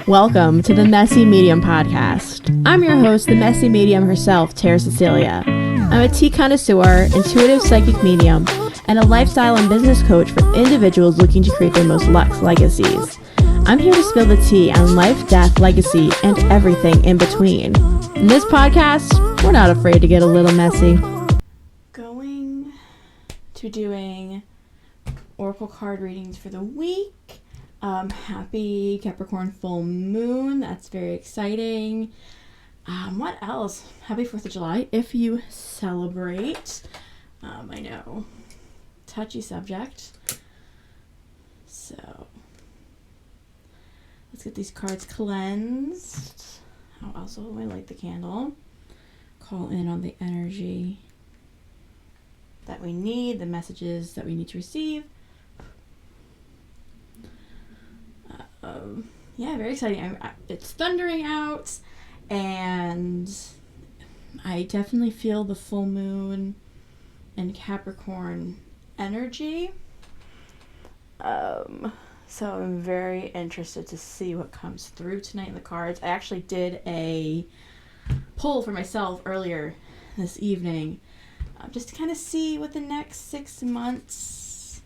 Welcome to the Messy Medium podcast. I'm your host, the Messy Medium herself, Tara Cecilia. I'm a tea connoisseur, intuitive psychic medium, and a lifestyle and business coach for individuals looking to create their most luxe legacies. I'm here to spill the tea on life, death, legacy, and everything in between. In this podcast, we're not afraid to get a little messy. Going to doing oracle card readings for the week. Happy Capricorn Full Moon. That's very exciting. What else? Happy 4th of July if you celebrate. I know. Touchy subject. So, let's get these cards cleansed. How else will I light the candle? Call in on the energy that we need, the messages that we need to receive. Yeah, very exciting. It's thundering out, and I definitely feel the full moon and Capricorn energy. So I'm very interested to see what comes through tonight in the cards. I actually did a poll for myself earlier this evening, just to kind of see what the next 6 months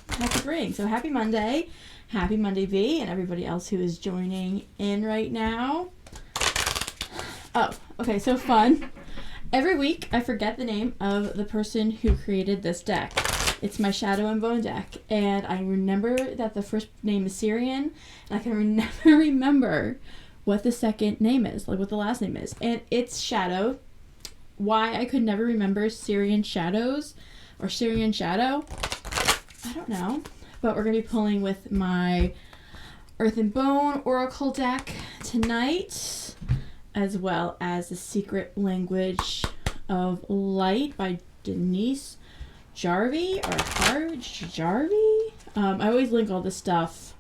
have to bring. So happy Monday. Happy Monday, V, and everybody else who is joining in right now. Oh, okay, so fun. Every week, I forget the name of the person who created this deck. It's my Shadow and Bone deck, and I remember that the first name is Syrian, and I can never remember what the second name is, like what the last name is. And it's Shadow. Why I could never remember Syrian Shadows or Syrian Shadow, I don't know. But we're going to be pulling with my Earth and Bone Oracle deck tonight, as well as The Secret Language of Light by Denise Jarvie, or Jarvie? I always link all this stuff,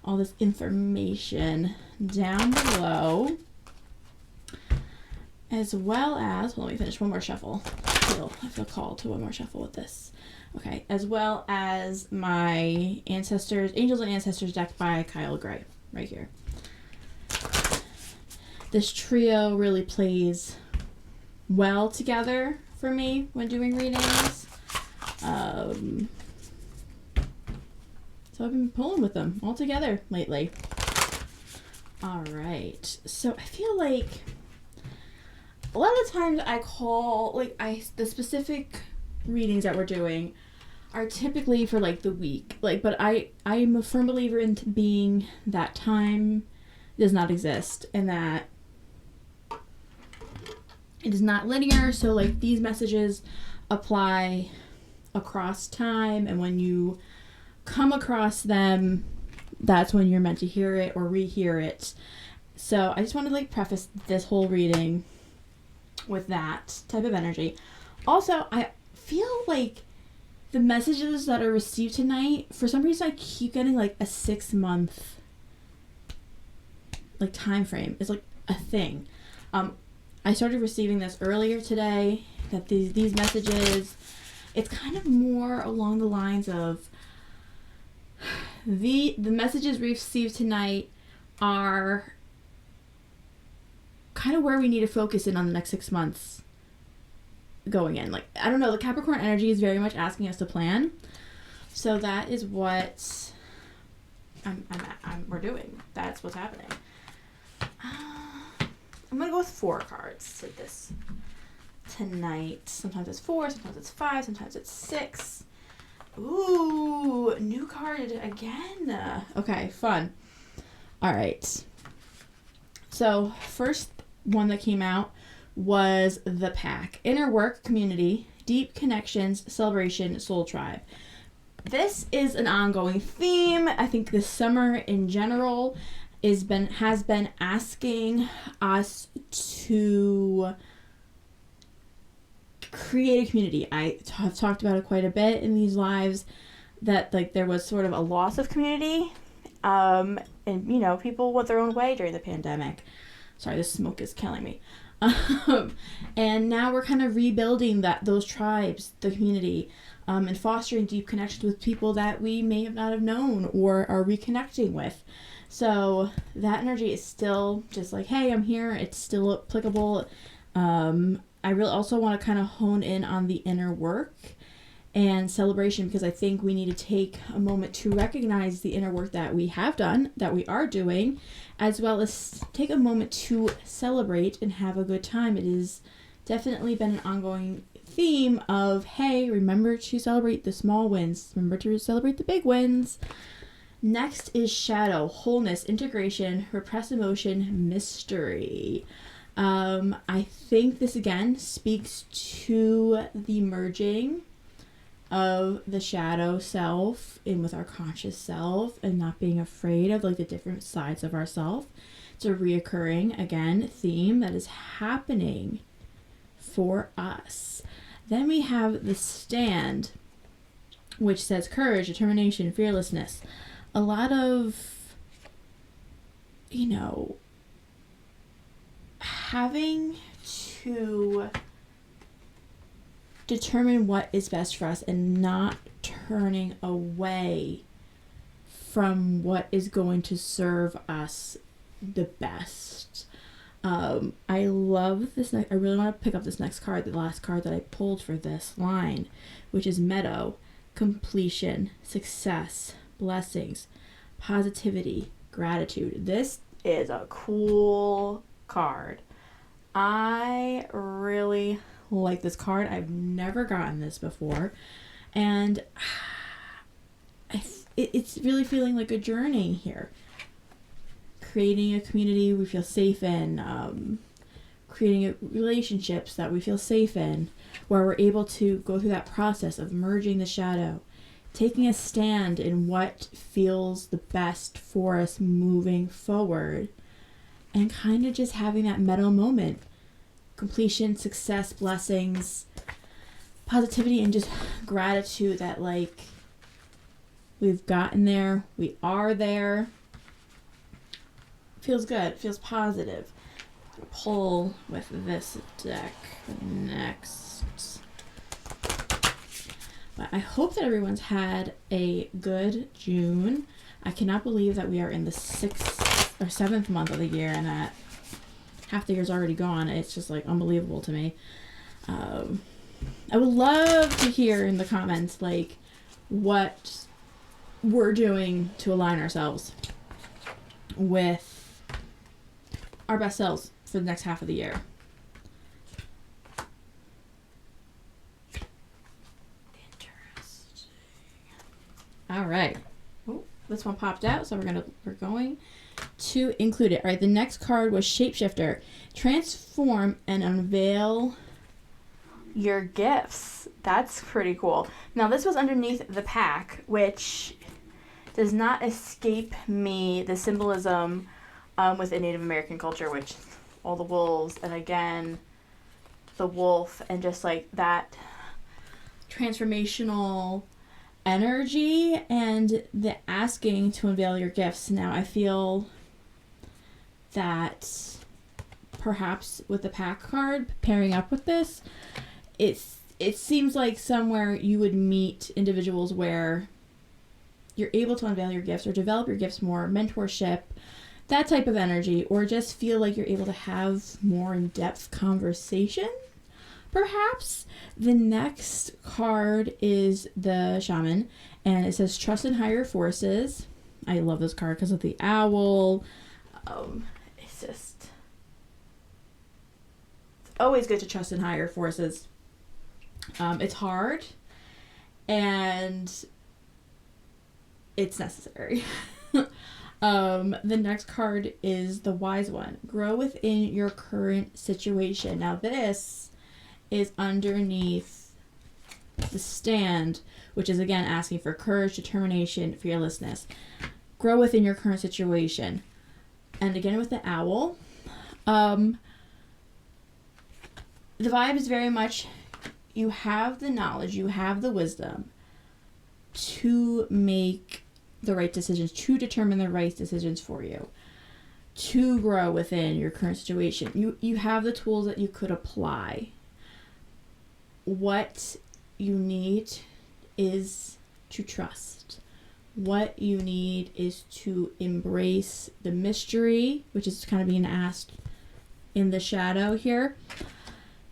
all this information down below, as well as, well, let me finish one more shuffle. I feel called to one more shuffle with this. Okay, as well as my Ancestors, Angels and Ancestors deck by Kyle Gray, right here. This trio really plays well together for me when doing readings. So I've been pulling with them all together lately. All right, so I feel like a lot of the times I call, the specific readings that we're doing are typically for like the week, but I'm a firm believer in being that time does not exist, and that it is not linear. So like these messages apply across time, and when you come across them, that's when you're meant to hear it or rehear it. So I just want to preface this whole reading with that type of energy. Also, I feel like the messages that are received tonight, for some reason I keep getting a 6 month time frame. It's a thing. I started receiving this earlier today, that these messages, it's kind of more along the lines of the messages we received tonight are kind of where we need to focus in on the next 6 months going in. I don't know, the Capricorn energy is very much asking us to plan. So that is what we're doing. That's what's happening. I'm going to go with 4 cards to this tonight. Sometimes it's 4, sometimes it's 5, sometimes it's 6. Ooh, new card again. Okay, fun. All right. So first one that came out was the Pack. Inner work, community, deep connections, celebration, soul tribe. This is an ongoing theme. I think this summer in general has been asking us to create a community. I have talked about it quite a bit in these lives, that there was sort of a loss of community, and people went their own way during the pandemic. Sorry, this smoke is killing me. And now we're kind of rebuilding those tribes, the community, and fostering deep connections with people that we may have not have known or are reconnecting with. So that energy is still just like, hey, I'm here. It's still applicable. I really also want to kind of hone in on the inner work and celebration, because I think we need to take a moment to recognize the inner work that we have done, that we are doing, as well as take a moment to celebrate and have a good time. It has definitely been an ongoing theme of, hey, remember to celebrate the small wins. Remember to celebrate the big wins. Next is shadow, wholeness, integration, repressed emotion, mystery. I think this again speaks to the merging of the shadow self in with our conscious self, and not being afraid of like the different sides of ourself. It's a reoccurring, again, theme that is happening for us. Then we have the stand, which says courage, determination, fearlessness. A lot of, having to determine what is best for us and not turning away from what is going to serve us the best. I love this. I really want to pick up this next card, the last card that I pulled for this line, which is meadow, completion, success, blessings, positivity, gratitude. This is a cool card. I really like this card. I've never gotten this before, and it's really feeling like a journey here. Creating a community we feel safe in, creating relationships that we feel safe in, where we're able to go through that process of merging the shadow, taking a stand in what feels the best for us moving forward, and kind of just having that meadow moment. Completion, success, blessings, positivity, and just gratitude that like we've gotten there, we are there. Feels good, feels positive. Pull with this deck next. But I hope that everyone's had a good June. I cannot believe that we are in the 6th or 7th month of the year, and that half the year's already gone. It's just like unbelievable to me. I would love to hear in the comments like what we're doing to align ourselves with our best selves for the next half of the year. Interesting. All right. Oh, this one popped out, so we're going to include it. All right, the next card was Shapeshifter. Transform and unveil your gifts. That's pretty cool. Now, this was underneath the pack, which does not escape me the symbolism within Native American culture, which all the wolves, and again, the wolf, and just like that transformational energy and the asking to unveil your gifts. Now, I feel that perhaps with the pack card pairing up with this, it seems like somewhere you would meet individuals where you're able to unveil your gifts or develop your gifts more, mentorship, that type of energy, or just feel like you're able to have more in-depth conversation, perhaps. The next card is the Shaman, and it says trust in higher forces. I love this card because of the owl. It's always good to trust in higher forces. It's hard, and it's necessary. The next card is the Wise One. Grow within your current situation. Now this is underneath the stand, which is again asking for courage, determination, fearlessness. Grow within your current situation. And again with the owl, the vibe is very much you have the knowledge, you have the wisdom to make the right decisions, to determine the right decisions for you, to grow within your current situation. You have the tools that you could apply. What you need is to trust. what you need is to embrace the mystery, which is kind of being asked in the shadow here.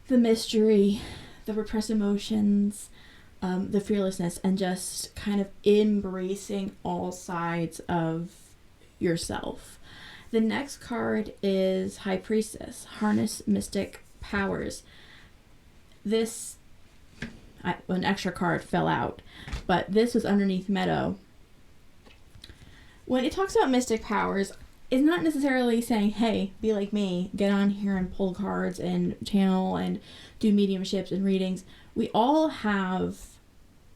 The mystery, the repressed emotions, the fearlessness, and just kind of embracing all sides of yourself. The next card is High Priestess, harness mystic powers. This, an extra card fell out, but this was underneath Meadow. When it talks about mystic powers, it's not necessarily saying, hey, be like me, get on here and pull cards and channel and do mediumships and readings. We all have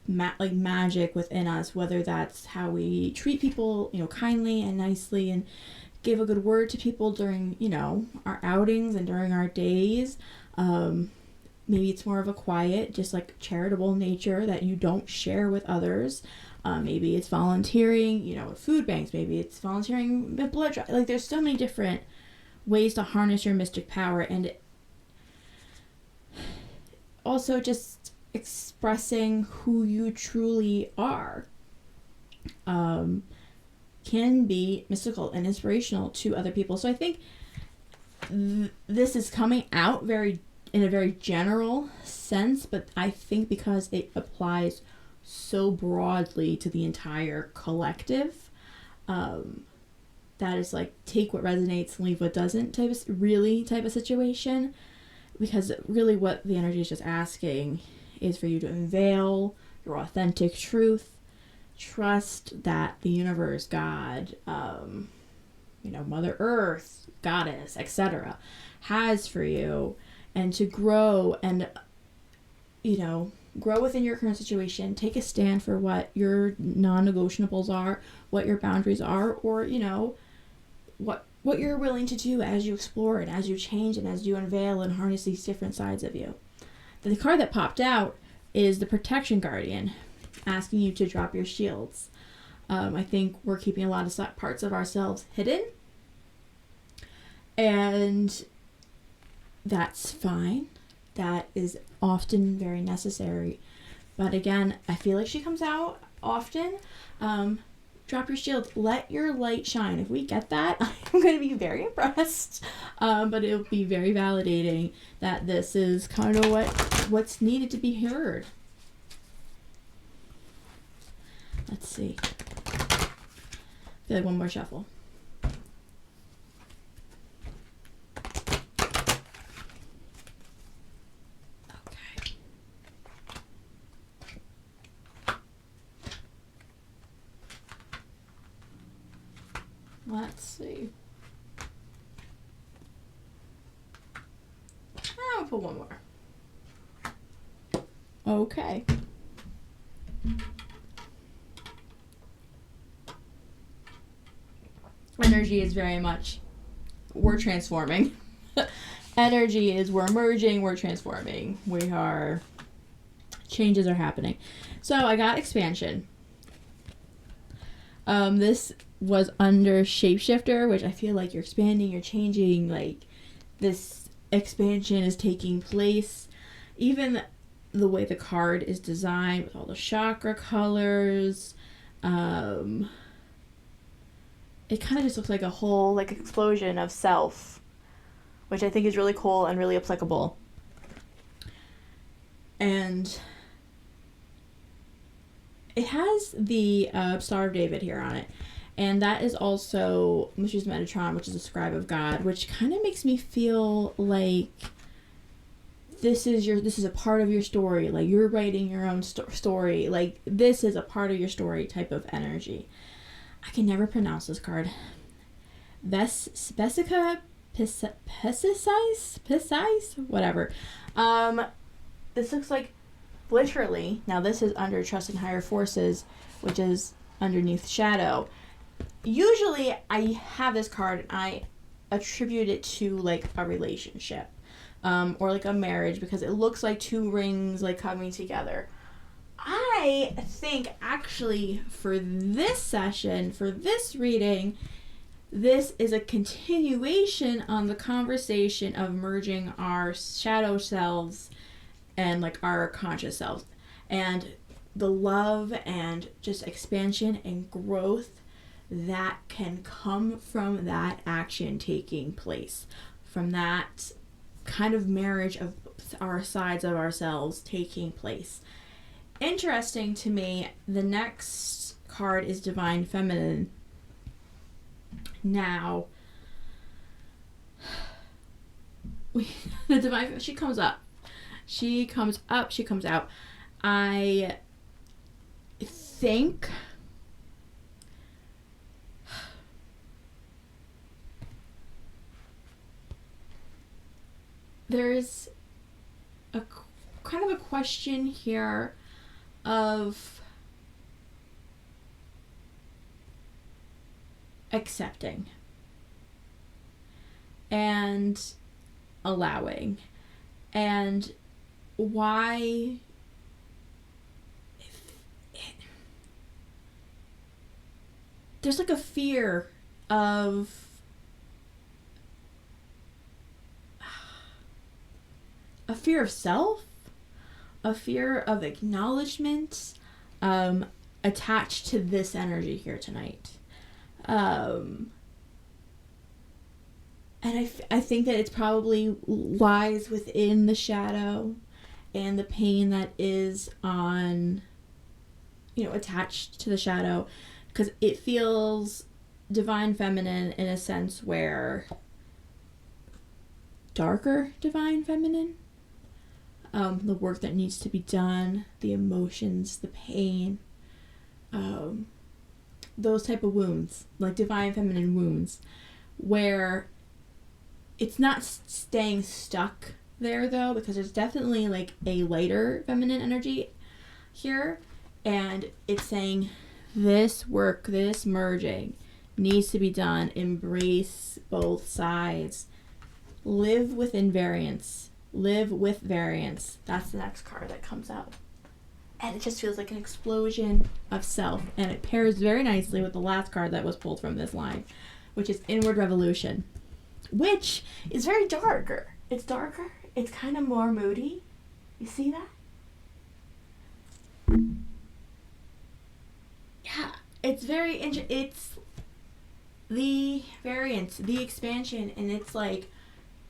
magic within us, whether that's how we treat people, kindly and nicely, and give a good word to people during, our outings and during our days. Maybe it's more of a quiet, just like charitable nature that you don't share with others. Maybe it's volunteering, at food banks. Maybe it's volunteering with blood drive. Like, there's so many different ways to harness your mystic power, and also just expressing who you truly are can be mystical and inspirational to other people. So I think this is coming out in a very general sense, but I think because it applies so broadly to the entire collective, that is like take what resonates, leave what doesn't type of situation. Because really what the energy is just asking is for you to unveil your authentic truth, trust that the universe, God, Mother Earth, Goddess, etc., has for you, and to grow and, grow within your current situation, take a stand for what your non-negotiables are, what your boundaries are, or, what you're willing to do as you explore and as you change and as you unveil and harness these different sides of you. The card that popped out is the Protection Guardian, asking you to drop your shields. I think we're keeping a lot of parts of ourselves hidden, and that's fine. That is often very necessary. But again, I feel like she comes out often. Drop your shield. Let your light shine. If we get that, I'm going to be very impressed. But it'll be very validating that this is kind of what's needed to be heard. Let's see. I feel like one more shuffle. Let's see. I'll put one more. Okay. Energy is very much, we're transforming. Energy is we're merging, we're transforming. Changes are happening. So I got expansion. This was under Shapeshifter, which I feel like you're expanding, you're changing, like this expansion is taking place. Even the way the card is designed with all the chakra colors, it kind of just looks like a whole explosion of self, which I think is really cool and really applicable. And it has the Star of David here on it. And that is also Mrs. Metatron, which is a scribe of God, which kind of makes me feel like this is a part of your story. Like you're writing your own story. Like this is a part of your story type of energy. I can never pronounce this card. Vesica Piscis? Whatever. This looks like literally, now this is under Trust in Higher Forces, which is underneath Shadow. Usually I have this card and I attribute it to a relationship or a marriage because it looks like two rings coming together. I think actually for this session, for this reading, this is a continuation on the conversation of merging our shadow selves and our conscious selves. And the love and just expansion and growth that can come from that action taking place, from that kind of marriage of our sides of ourselves taking place. Interesting to me, the next card is Divine Feminine. Now, the Divine, she comes up. She comes up, she comes out. I think there's a kind of a question here of accepting and allowing, and why there's like a fear of self, a fear of acknowledgement, attached to this energy here tonight. And I think that it's probably lies within the shadow and the pain that is on, attached to the shadow, because it feels divine feminine in a sense where darker divine feminine, the work that needs to be done, the emotions, the pain, those type of wounds, like divine feminine wounds, where it's not staying stuck there though, because there's definitely like a lighter feminine energy here, and it's saying this work, this merging needs to be done. Embrace both sides. Live within variance. Live with variance. That's the next card that comes out. And it just feels like an explosion of self. And it pairs very nicely with the last card that was pulled from this line, which is Inward Revolution, which is very darker. It's darker. It's kind of more moody. You see that? Yeah. It's very it's the variance, the expansion, and it's like,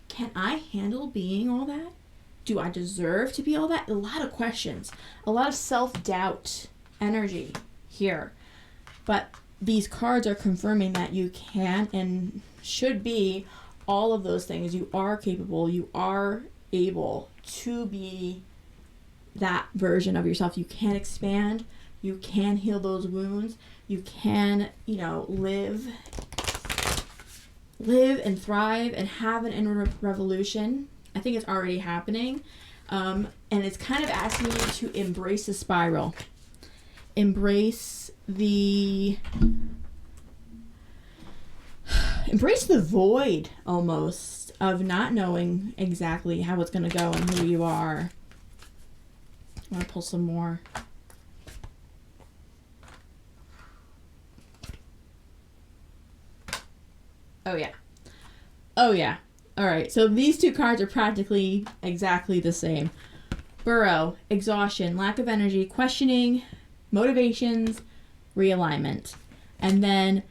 can I handle being all that? Do I deserve to be all that? A lot of questions, a lot of self-doubt energy here. But these cards are confirming that you can and should be all of those things. You are capable, you are able to be that version of yourself. You can expand, you can heal those wounds, you can, live and thrive and have an inner revolution. I think it's already happening. And it's kind of asking you to embrace the spiral. Embrace the void almost of not knowing exactly how it's going to go and who you are. I'm going to pull some more. Oh yeah. All right. So these two cards are practically exactly the same. Burrow, exhaustion, lack of energy, questioning, motivations, realignment. And then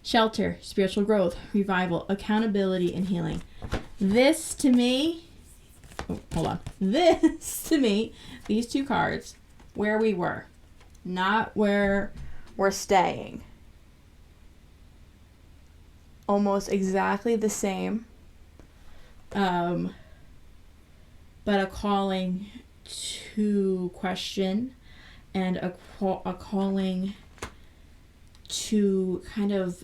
shelter, spiritual growth, revival, accountability, and healing. This to me, these two cards, where we were, not where we're staying. Almost exactly the same. But a calling to question and a calling to kind of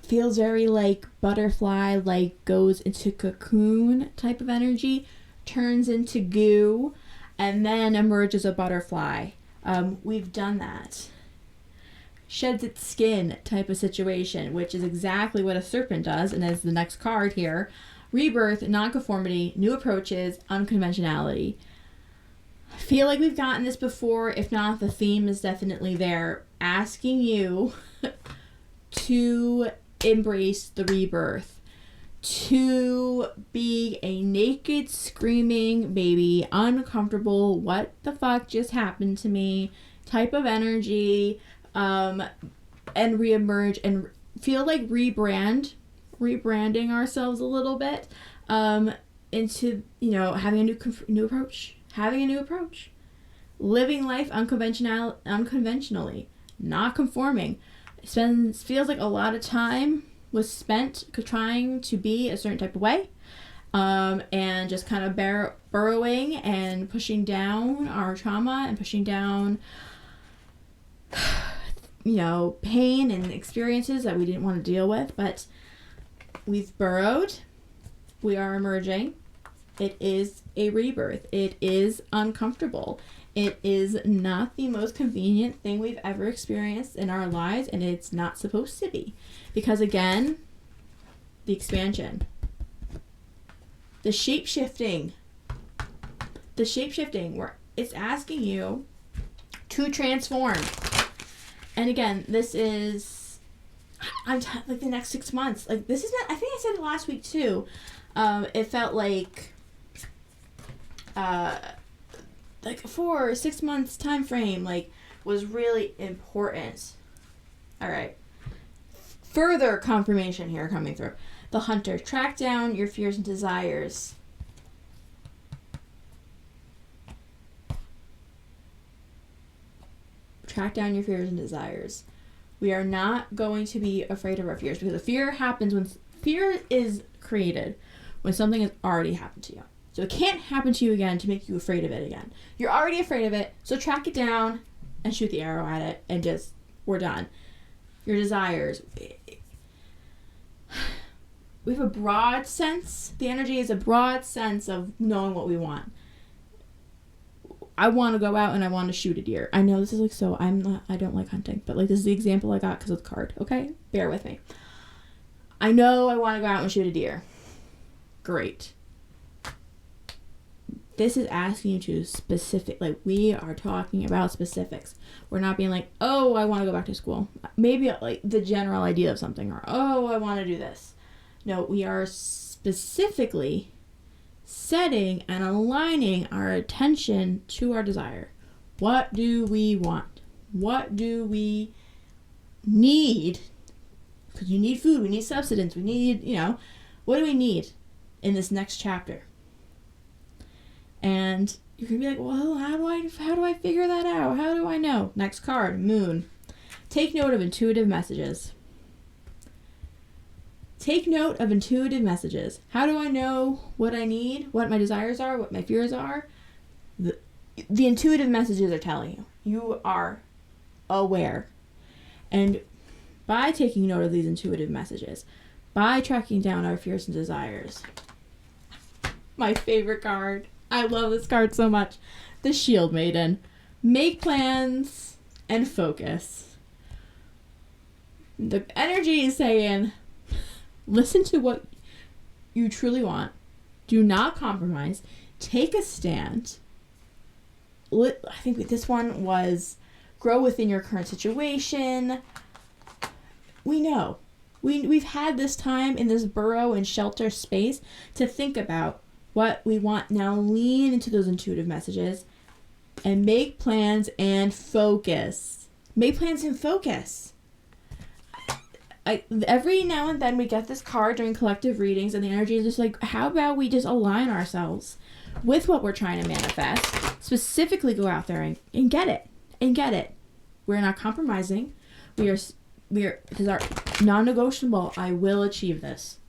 feels very like butterfly, like goes into cocoon type of energy, turns into goo, and then emerges a butterfly. We've done that. Sheds its skin type of situation, which is exactly what a serpent does, and as the next card here, rebirth, nonconformity, new approaches, unconventionality. I feel like we've gotten this before. If not, the theme is definitely there, asking you to embrace the rebirth, to be a naked, screaming baby, uncomfortable, what the fuck just happened to me, type of energy, and reemerge and feel like rebranding ourselves a little bit, into, having a new approach, living life unconventionally, not conforming. Feels like a lot of time was spent trying to be a certain type of way, and just kind of burrowing and pushing down our trauma and pushing down, pain and experiences that we didn't want to deal with. But we've burrowed. We are emerging. It is a rebirth. It is uncomfortable. It is not the most convenient thing we've ever experienced in our lives, and it's not supposed to be. Because again, the expansion, the shape-shifting, where it's asking you to transform. And again, this is, like the next 6 months. Like this is not, I think I said it last week too. It felt like 4 or 6 months time frame, was really important. All right. Further confirmation here coming through. The Hunter. Track down your fears and desires. Track down your fears and desires. We are not going to be afraid of our fears, because the fear happens when fear is created when something has already happened to you. So it can't happen to you again to make you afraid of it again. You're already afraid of it, so track it down and shoot the arrow at it, and just, we're done. Your desires. We have a broad sense. The energy is a broad sense of knowing what we want. I want to go out and I want to shoot a deer. I know this is I don't like hunting, but this is the example I got because of the card, okay? Bear with me. I know I want to go out and shoot a deer. Great. This is asking you to specific, we are talking about specifics. We're not being like, oh, I want to go back to school. Maybe the general idea of something, or, oh, I want to do this. No, we are specifically setting and aligning our attention to our desire. What do we want? What do we need? Because you need food, we need subsistence, we need, what do we need in this next chapter? And you're going to be like, well, how do I figure that out? How do I know? Next card, Moon. Take note of intuitive messages. Take note of intuitive messages. How do I know what I need, what my desires are, what my fears are? The intuitive messages are telling you. You are aware. And by taking note of these intuitive messages, by tracking down our fears and desires, my favorite card. I love this card so much. The Shield Maiden. Make plans and focus. The energy is saying, listen to what you truly want. Do not compromise. Take a stand. I think this one was grow within your current situation. We know. We've had this time in this burrow and shelter space to think about what we want. Now lean into those intuitive messages and make plans and focus. Make plans and focus. Every now and then we get this card during collective readings, and the energy is just how about we just align ourselves with what we're trying to manifest, specifically go out there and get it. We're not compromising. We are, because our non-negotiable, I will achieve this.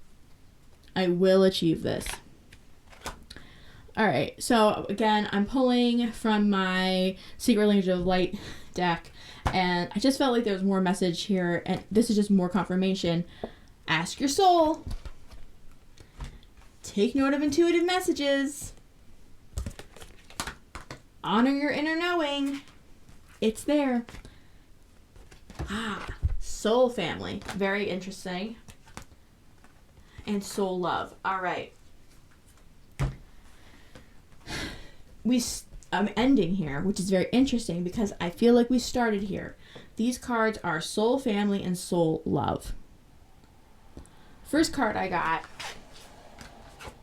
All right, so again, I'm pulling from my Secret Language of Light deck, and I just felt like there was more message here, and this is just more confirmation. Ask your soul. Take note of intuitive messages. Honor your inner knowing. It's there. Soul family. Very interesting. And soul love. All right. I'm ending here, which is very interesting because I feel like we started here. These cards are soul family and soul love. First card I got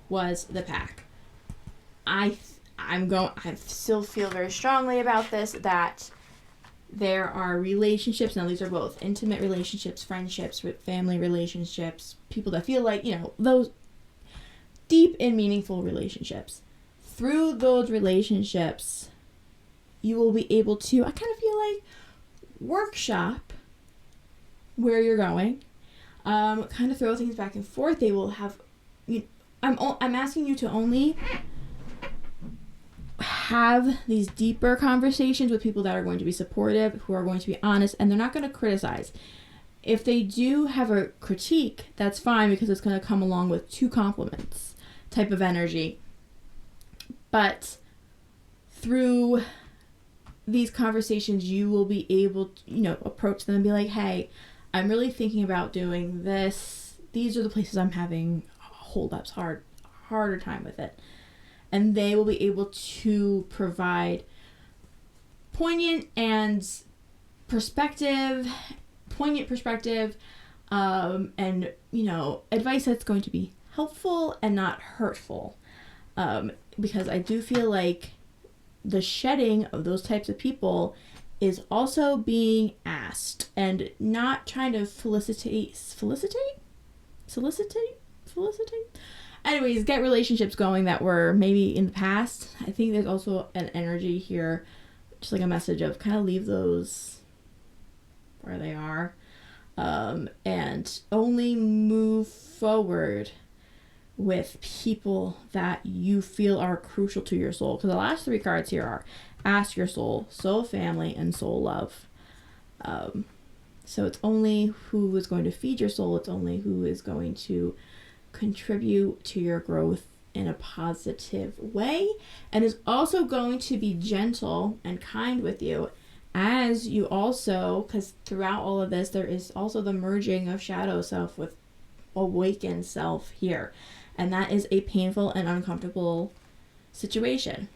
was the Pack. I still feel very strongly about this, that There are relationships. Now, these are both intimate relationships, friendships, family relationships, people that feel like, those deep and meaningful relationships. Through those relationships, you will be able to, I kind of feel like, workshop where you're going, kind of throw things back and forth. They will have, I'm asking you to only have these deeper conversations with people that are going to be supportive, who are going to be honest, and they're not going to criticize. If they do have a critique, that's fine, because it's going to come along with 2 compliments type of energy. But through these conversations, you will be able to, approach them and be like, hey, I'm really thinking about doing this. These are the places I'm having holdups, harder time with it. And they will be able to provide poignant perspective, and, advice that's going to be helpful and not hurtful. Because I do feel like the shedding of those types of people is also being asked, and not trying to solicitate? Anyways, get relationships going that were maybe in the past. I think there's also an energy here, just like a message of kind of leave those where they are, and only move forward with people that you feel are crucial to your soul. Because the last 3 cards here are ask your soul, soul family, and soul love. So it's only who is going to feed your soul. It's only who is going to contribute to your growth in a positive way, and is also going to be gentle and kind with you, as you also, because throughout all of this, there is also the merging of shadow self with awakened self here. And that is a painful and uncomfortable situation.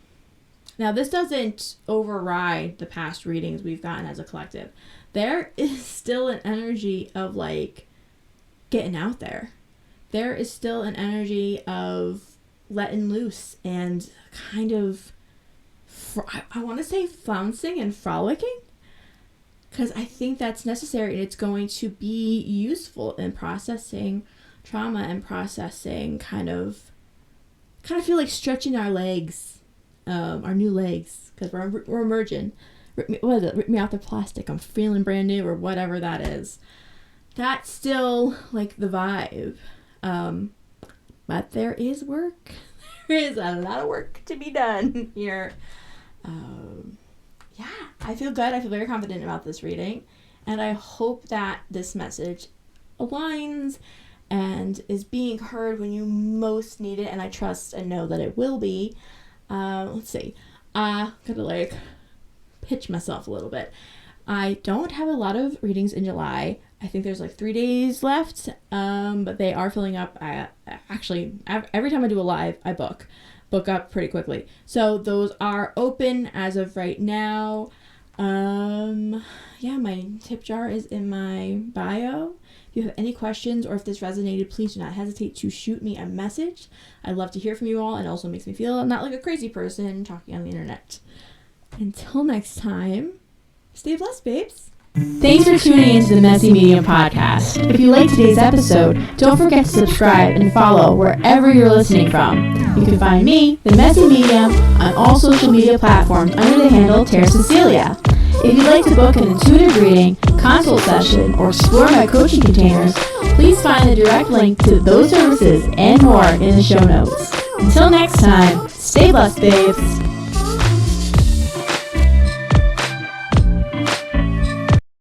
Now, this doesn't override the past readings we've gotten as a collective. There is still an energy of like getting out there. There is still an energy of letting loose and kind of, I want to say flouncing and frolicking, because I think that's necessary, and it's going to be useful in processing trauma and processing kind of feel like stretching our legs, our new legs, because we're emerging. Rip me off the plastic. I'm feeling brand new, or whatever that is. That's still like the vibe. But there is work. There is a lot of work to be done here. Yeah, I feel good. I feel very confident about this reading. And I hope that this message aligns and is being heard when you most need it. And I trust and know that it will be. Let's see. Gotta pitch myself a little bit. I don't have a lot of readings in July. I think there's 3 days left, but they are filling up. Actually, every time I do a live, I book up pretty quickly. So those are open as of right now. Yeah, my tip jar is in my bio. If you have any questions, or if this resonated, please do not hesitate to shoot me a message. I'd love to hear from you all, and it also makes me feel not like a crazy person talking on the internet. Until next time, stay blessed, babes. Thanks for tuning into the Messy Medium podcast. If you liked today's episode, don't forget to subscribe and follow wherever you're listening from. You can find me, the Messy Medium, on all social media platforms under the handle Tara Cecilia. If you'd like to book an intuitive reading, consult session, or explore my coaching containers, please find the direct link to those services and more in the show notes. Until next time, stay blessed, babes.